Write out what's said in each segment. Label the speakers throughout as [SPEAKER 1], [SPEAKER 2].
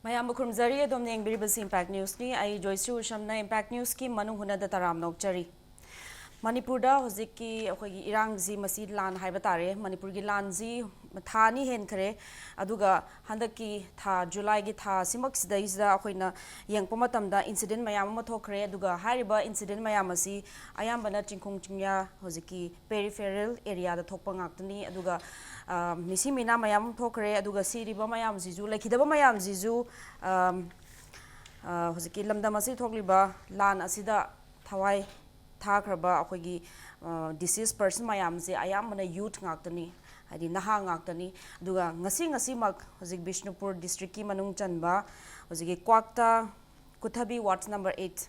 [SPEAKER 1] ꯃꯌꯥꯝꯕ ꯈꯨꯔꯨꯝꯖꯔꯤ ꯑꯗꯣꯝꯅ ꯌꯦꯡꯕꯤꯔꯤꯕꯁꯤ ꯏꯝꯄꯦꯛ ꯅ꯭ꯌꯨꯁꯅꯤ ꯑꯩ ꯖꯣꯏꯁ꯭ꯔꯤ ꯎꯁꯝꯅ ꯏꯝꯄꯦꯛ ꯅ꯭ꯌꯨꯁꯀꯤ ꯃꯅꯨꯡ ꯍꯨꯅꯗ ꯇꯔꯥꯝ ꯅꯣꯛꯆꯔꯤ ꯃꯅꯤꯄꯨꯔꯗ ꯍꯧꯖꯤꯛꯀꯤ ꯑꯩꯈꯣꯏꯒꯤ ꯏꯔꯥꯡꯁꯤ ꯃꯁꯤ ꯂꯥꯟ ꯍꯥꯏꯕ ꯇꯥꯔꯦ ꯃꯅꯤꯄꯨꯔꯒꯤ ꯂꯥꯟꯁꯤ ꯊꯥ ꯑꯅꯤ ꯍꯦꯟꯈ꯭ꯔꯦ ꯑꯗꯨꯒ ꯍꯟꯗꯛꯀꯤ ꯊꯥ ꯖꯨꯂꯥꯏꯒꯤ ꯊꯥ ꯁꯤꯃꯛꯁꯤꯗꯩꯁꯤꯗ ꯑꯩꯈꯣꯏꯅ ꯌꯦꯡꯕ ꯃꯇꯝꯗ ꯏꯟꯁꯤꯗꯦꯟ ꯃꯌꯥꯝ ꯑꯃ ꯊꯣꯛꯈ꯭ꯔꯦ ꯑꯗꯨꯒ ꯍꯥꯏꯔꯤꯕ ꯏꯟꯁꯤꯗꯦꯟ ꯃꯌꯥꯝ ꯑꯁꯤ ꯑꯌꯥꯝꯕꯅ ꯆꯤꯡꯈꯣꯡ ꯆꯤꯡꯌꯥ ꯍꯧꯖꯤꯛꯀꯤ ꯄꯦꯔꯤꯐꯦꯔꯦꯜ ꯑꯦꯔꯤꯌꯥꯗ ꯊꯣꯛꯄ ꯉꯥꯛꯇꯅꯤ ꯑꯗꯨꯒ ꯃꯤꯁꯤ ꯃꯤꯅꯥ ꯃꯌꯥꯝ ꯊꯣꯛꯈ꯭ꯔꯦ ꯑꯗꯨꯒ ꯁꯤꯔꯤꯕ ꯃꯌꯥꯝꯁꯤꯁꯨ ꯂꯩꯈꯤꯗꯕ ꯃꯌꯥꯝꯁꯤꯁꯨ ꯍꯧꯖꯤꯛꯀꯤ ꯂꯝꯗꯝ ꯑꯁꯤ ꯊꯣꯛꯂꯤꯕ ꯂꯥꯟ ꯑꯁꯤꯗ ꯊꯋꯥꯏ ꯊꯥꯈ꯭ꯔꯕ ꯑꯩꯈꯣꯏꯒꯤ ꯗꯤꯁꯤꯁ ꯄꯔꯁꯟ ꯃꯌꯥꯝꯁꯦ ꯑꯌꯥꯝꯕꯅ ꯌꯨꯠ ꯉꯥꯛꯇꯅꯤ ꯍꯥꯏꯗꯤ ꯅꯍꯥ ꯉꯥꯛꯇꯅꯤ ꯑꯗꯨꯒ ꯉꯁꯤꯃꯛ ꯍꯧꯖꯤꯛ ꯕꯤꯁꯅꯨꯄꯨꯔ ꯗꯤꯁꯇ꯭ꯔꯤꯛꯀꯤ ꯃꯅꯨꯡ ꯆꯟꯕ ꯍꯧꯖꯤꯛꯀꯤ Kwakta ꯀꯨꯊꯕꯤ ward number 8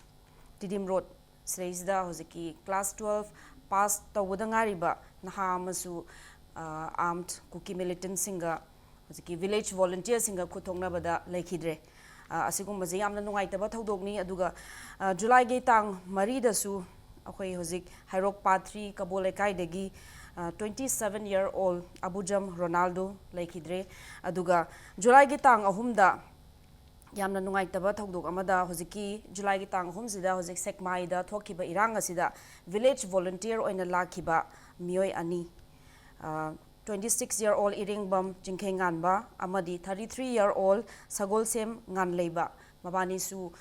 [SPEAKER 1] Tiddim road ꯁꯤꯗꯩꯁꯤꯗ ꯍꯧꯖꯤꯛꯀꯤ ꯀ꯭ꯂꯥꯁ 12 ꯄꯥꯁ ꯇꯧꯕꯗ ꯉꯥꯏꯔꯤꯕ ꯅꯍꯥ ꯑꯃꯁꯨ ꯑꯥꯔꯝꯗ ꯀꯨꯀꯤ ꯃꯤꯂꯤꯇꯦꯟꯠꯁꯤꯡꯒ ꯍꯧꯖꯤꯛꯀꯤ ꯚꯤꯂꯦꯖ ꯚꯣꯂunteersꯁꯤꯡꯒ ꯈꯨꯠꯊꯣꯛꯅꯕꯗ ꯂꯩꯈꯤꯗ꯭ꯔꯦ ꯑꯁꯤꯒꯨꯝꯕꯁꯦ ꯌꯥꯝꯅ ꯅꯨꯡꯉꯥꯏꯇꯕ ꯊꯧꯗꯣꯛꯅꯤ ꯑꯗꯨꯒ ꯖꯨꯂꯥꯏꯒꯤ ꯇꯥꯡ 4ꯗꯁꯨ ꯑꯩꯈꯣꯏ ꯍꯧꯖꯤꯛ ꯍꯩꯔꯣꯛ ꯄꯥꯠ 3 ꯀꯕꯣ ꯂꯩꯀꯥꯏꯗꯒꯤ 27-year-old ꯑꯕꯨꯖꯝ ꯔꯣꯅꯥꯜꯗꯣ ꯂꯩꯈꯤꯗ꯭ꯔꯦ ꯑꯗꯨꯒ ꯖꯨꯂꯥꯏꯒꯤ ꯇꯥꯡ 3ꯗ ꯌꯥꯝꯅ ꯅꯨꯡꯉꯥꯏꯇꯕ ꯊꯧꯗꯣꯛ ꯑꯃꯗ ꯍꯧꯖꯤꯛꯀꯤ ꯖꯨꯂꯥꯏꯒꯤ ꯇꯥꯡ 3ꯁꯤꯗ ꯍꯧꯖꯤꯛ ꯁꯦꯛꯃꯥꯏꯗ ꯊꯣꯛꯈꯤꯕ ꯏꯔꯥꯡ ꯑꯁꯤꯗ ꯚꯤꯂꯦꯖ ꯚꯣꯂunteer ꯑꯣꯏꯅ ꯂꯥꯛꯈꯤꯕ ꯃꯤꯑꯣꯏ 2 26-year-old ꯏꯔꯦꯡꯕꯝ ꯆꯤꯡꯈꯩꯉꯥꯟꯕ ꯑꯃꯗꯤ 33-year-old ꯁꯒꯣꯜꯁꯦꯝ ꯉꯥꯟꯂꯩꯕ ꯃꯕꯥꯅꯤꯁꯨ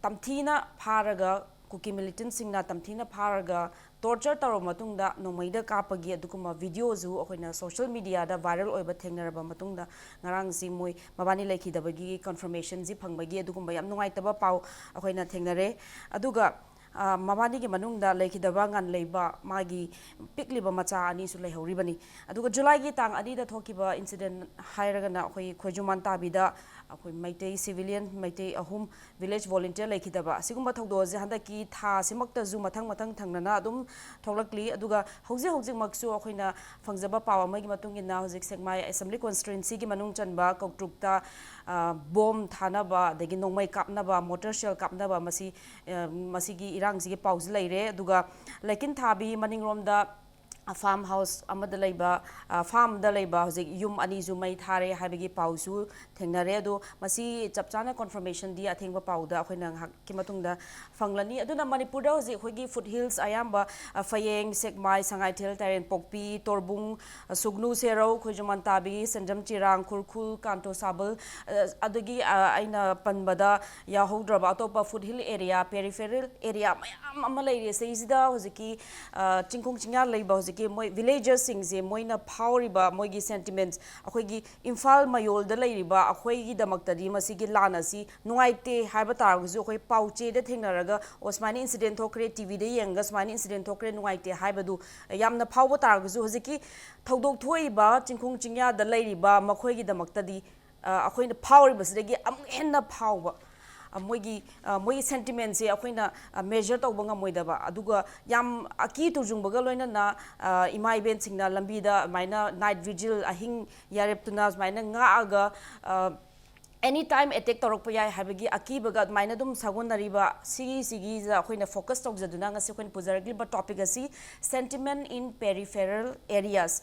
[SPEAKER 1] ꯇꯝꯊꯤꯅ ꯐꯥꯔꯒ ꯀꯨꯀꯤ ꯃꯤꯂꯤꯇꯦꯟꯠꯁꯤꯡꯅ ꯇꯝꯊꯤꯅ ꯐꯥꯔꯒ ꯇꯣꯔꯆꯔ ꯇꯧꯔꯕ ꯃꯇꯨꯡꯗ ꯅꯣꯡꯃꯩꯗ ꯀꯥꯞꯄꯒꯤ ꯑꯗꯨꯒꯨꯝꯕ ꯚꯤꯗꯤꯑꯣꯁꯨ ꯑꯩꯈꯣꯏꯅ ꯁꯣꯁꯤꯌꯦꯜ ꯃꯤꯗꯤꯌꯥꯗ ꯚꯥꯏꯔꯦꯜ ꯑꯣꯏꯕ ꯊꯦꯡꯅꯔꯕ ꯃꯇꯨꯡꯗ ꯉꯔꯥꯡꯁꯤ ꯃꯣꯏ ꯃꯕꯥꯅꯤ ꯂꯩꯈꯤꯗꯕꯒꯤ ꯀꯟꯐꯔꯃꯦꯁꯟꯁꯤ ꯐꯪꯕꯒꯤ ꯑꯗꯨꯒꯨꯝꯕ ꯌꯥꯝ ꯅꯨꯡꯉꯥꯏꯇꯕ ꯄꯥꯎ ꯑꯩꯈꯣꯏꯅ ꯊꯦꯡꯅꯔꯦ ꯑꯗꯨꯒ ꯃꯕꯥꯅꯤꯒꯤ ꯃꯅꯨꯡꯗ ꯂꯩꯈꯤꯗꯕ ꯉꯥꯟꯂꯩꯕ ꯃꯥꯒꯤ ꯄꯤꯛꯂꯤꯕ ꯃꯆꯥ ꯑꯅꯤꯁꯨ ꯂꯩꯍꯧꯔꯤꯕꯅꯤ ꯑꯗꯨꯒ ꯖꯨꯂꯥꯏꯒꯤ ꯇꯥꯡ 2ꯗ ꯊꯣꯛꯈꯤꯕ ꯏꯟꯁꯤꯗꯦꯟ ꯍꯥꯏꯔꯒꯅ ꯑꯩꯈꯣꯏ ꯈꯣꯏꯖꯨꯃꯥꯟ ꯇꯥꯕꯤꯗ ꯑꯩꯈꯣꯏ ꯃꯩꯇꯩ ꯁꯤꯚꯤꯂꯤꯌꯟ ꯃꯩꯇꯩ 3 ꯚꯤꯂꯦꯖ ꯚꯣꯂunteer ꯂꯩꯈꯤꯗꯕ ꯑꯁꯤꯒꯨꯝꯕ ꯊꯧꯗꯣꯛ ꯑꯁꯤ ꯍꯟꯗꯛꯀꯤ ꯊꯥꯁꯤꯃꯛꯇꯁꯨ ꯃꯊꯪ ꯊꯪꯅꯅ ꯑꯗꯨꯝ ꯊꯣꯛꯂꯛꯂꯤ ꯑꯗꯨꯒ ꯍꯧꯖꯤꯛꯃꯛꯁꯨ ꯑꯩꯈꯣꯏꯅ ꯐꯪꯖꯕ ꯄꯥꯎ ꯑꯃꯒꯤ ꯃꯇꯨꯡ ꯏꯟꯅ ꯍꯧꯖꯤꯛ ꯁꯦꯛꯃꯥꯏ ꯑꯦꯁꯦꯝꯕ꯭ꯂꯤ ꯀꯣꯟꯁꯇꯤꯇ꯭ꯌꯨꯟꯁꯤꯒꯤ ꯃꯅꯨꯡ ꯆꯟꯕ ꯀꯧꯇ꯭ꯔꯨꯛꯇ ꯕꯣꯝ ꯊꯥꯅꯕ ꯑꯗꯒꯤ ꯅꯣꯡꯃꯩ ꯀꯥꯞꯅꯕ ꯃꯣꯇꯔ ꯁꯦꯜ ꯀꯥꯞꯅꯕ ꯃꯁꯤꯒꯤ ꯏꯔꯥꯡꯁꯤꯒꯤ ꯄꯥꯎꯁꯤ ꯂꯩꯔꯦ ꯑꯗꯨꯒ ꯂꯩꯀꯤꯟ ꯊꯥꯕꯤ ꯃꯅꯤꯡꯔꯣꯝꯗ ꯐꯥꯔꯝ ꯍꯥꯎꯁ ꯑꯃꯗ ꯂꯩꯕ ꯐꯥꯔꯝꯗ ꯂꯩꯕ ꯍꯧꯖꯤꯛ ꯌꯨꯝ 2ꯁꯨ ꯃꯩ ꯊꯥꯔꯦ ꯍꯥꯏꯕꯒꯤ ꯄꯥꯎꯁꯨ ꯊꯦꯡꯅꯔꯦ ꯑꯗꯣ ꯃꯁꯤ ꯆꯞ ꯆꯥꯅ ꯀꯟꯐꯔꯃꯦꯁꯟꯗꯤ ꯑꯊꯦꯡꯕ ꯄꯥꯎꯗ ꯑꯩꯈꯣꯏꯅ ꯉꯥꯏꯍꯥꯛꯀꯤ ꯃꯇꯨꯡꯗ ꯐꯪꯂꯅꯤ ꯑꯗꯨꯅ ꯃꯅꯤꯄꯨꯔꯗ ꯍꯧꯖꯤꯛ ꯑꯩꯈꯣꯏꯒꯤ ꯐꯨꯠ ꯍꯤꯜꯁ ꯑꯌꯥꯝꯕ ꯐꯌꯦꯡ ꯁꯦꯛꯃꯥꯏ ꯁꯉꯥꯏꯊꯦꯜ ꯇꯔꯦꯟꯄꯣꯛꯄꯤ ꯇꯣꯔꯕꯨꯡ ꯁꯨꯒꯅꯨ ꯁꯦꯔꯧ ꯈꯣꯏꯖꯨꯃꯥꯟ ꯇꯥꯕꯤ ꯁꯦꯟꯖꯝ ꯆꯤꯔꯥꯡ ꯈꯨꯔꯈꯨꯜ ꯀꯥꯟꯇꯣ ꯁꯥꯕꯜ ꯑꯗꯒꯤ ꯑꯩꯅ ꯄꯟꯕꯗ ꯌꯥꯎꯍꯧꯗ꯭ꯔꯕ ꯑꯇꯣꯞꯄ foothill area peripheral area ꯃꯌꯥꯝ ꯑꯃ ꯂꯩꯔꯤ ꯁꯤꯗ ꯍꯧꯖꯤꯛꯀꯤ ꯆꯤꯡꯈꯣꯡ ꯆꯤꯡꯌꯥ ꯂꯩꯕ ꯍꯧꯖꯤꯛꯀꯤ ꯃꯣꯏ ꯚꯤꯂꯦꯖꯔꯁꯤꯡꯁꯦ ꯃꯣꯏꯅ ꯐꯥꯎꯔꯤꯕ ꯃꯣꯏꯒꯤ ꯁꯦꯟꯇꯤꯃꯦꯟꯠꯁ ꯑꯩꯈꯣꯏꯒꯤ ꯏꯝꯐꯥꯜ ꯃꯌꯣꯜꯗ ꯂꯩꯔꯤꯕ ꯑꯩꯈꯣꯏꯒꯤꯗꯃꯛꯇꯗꯤ ꯃꯁꯤꯒꯤ ꯂꯥꯟ ꯑꯁꯤ ꯅꯨꯡꯉꯥꯏꯇꯦ ꯍꯥꯏꯕ ꯇꯥꯔꯒꯁꯨ ꯑꯩꯈꯣꯏ ꯄꯥꯎꯆꯦꯗ ꯊꯦꯡꯅꯔꯒ ꯁꯨꯃꯥꯏꯅ ꯏꯟꯁꯤꯗꯦꯟ ꯊꯣꯛꯈ꯭ꯔꯦ ꯇꯤꯚꯤꯗ ꯌꯦꯡꯉꯒ ꯁꯨꯃꯥꯏꯅ ꯏꯟꯁꯤꯗꯦꯟ ꯊꯣꯛꯈ꯭ꯔꯦ ꯅꯨꯡꯉꯥꯏꯇꯦ ꯍꯥꯏꯕꯗꯨ ꯌꯥꯝꯅ ꯐꯥꯎꯕ ꯇꯥꯔꯒꯁꯨ ꯍꯧꯖꯤꯛꯀꯤ ꯊꯧꯗꯣꯛ ꯊꯣꯛꯏꯕ ꯆꯤꯡꯈꯣꯡ ꯆꯤꯡꯌꯥꯗ ꯂꯩꯔꯤꯕ ꯃꯈꯣꯏꯒꯤꯗꯃꯛꯇꯗꯤ ꯑꯩꯈꯣꯏꯅ ꯐꯥꯎꯔꯤꯕꯁꯤꯗꯒꯤ ꯑꯃꯨꯛ ꯍꯦꯟꯅ ꯐꯥꯎꯕ ꯃꯣꯏꯒꯤ ꯁꯦꯟꯇꯤꯃꯦꯟꯠꯁꯦ ꯑꯩꯈꯣꯏꯅ ꯃꯦꯖꯔ ꯇꯧꯕ ꯉꯝꯃꯣꯏꯗꯕ ꯑꯗꯨꯒ ꯌꯥꯝ ꯑꯀꯤ ꯇꯨꯖꯨꯡꯕꯒ ꯂꯣꯏꯅꯅ ꯏꯃꯥ ꯏꯕꯦꯟꯁꯤꯡꯅ ꯂꯝꯕꯤꯗ ꯑꯗꯨꯃꯥꯏꯅ ꯅꯥꯏꯠ ꯚꯤꯖꯤꯜ ꯑꯍꯤꯡ ꯌꯥꯔꯦꯞꯇꯨꯅ ꯁꯨꯃꯥꯏꯅ ꯉꯥꯛꯑꯒ ꯑꯦꯅꯤ ꯇꯥꯏꯝ ꯑꯦꯇꯦꯛ ꯇꯧꯔꯛꯄ ꯌꯥꯏ ꯍꯥꯏꯕꯒꯤ ꯑꯀꯤꯕꯒ ꯑꯗꯨꯃꯥꯏꯅ ꯑꯗꯨꯝ ꯁꯥꯒꯣꯟꯅꯔꯤꯕ ꯁꯤꯒꯤꯁꯤꯗ ꯑꯩꯈꯣꯏꯅ ꯐꯣꯀꯁ ꯇꯧꯖꯗꯨꯅ ꯉꯁꯤ ꯑꯩꯈꯣꯏꯅ ꯄꯨꯖꯔꯛꯂꯤꯕ ꯇꯣꯄꯤꯛ ꯑꯁꯤ ꯁꯦꯟꯇꯤꯃꯦꯟꯠ ꯏꯟ ꯄꯦꯔꯤꯐꯦꯔꯦꯜ ꯑꯦꯔꯤꯌꯥꯁ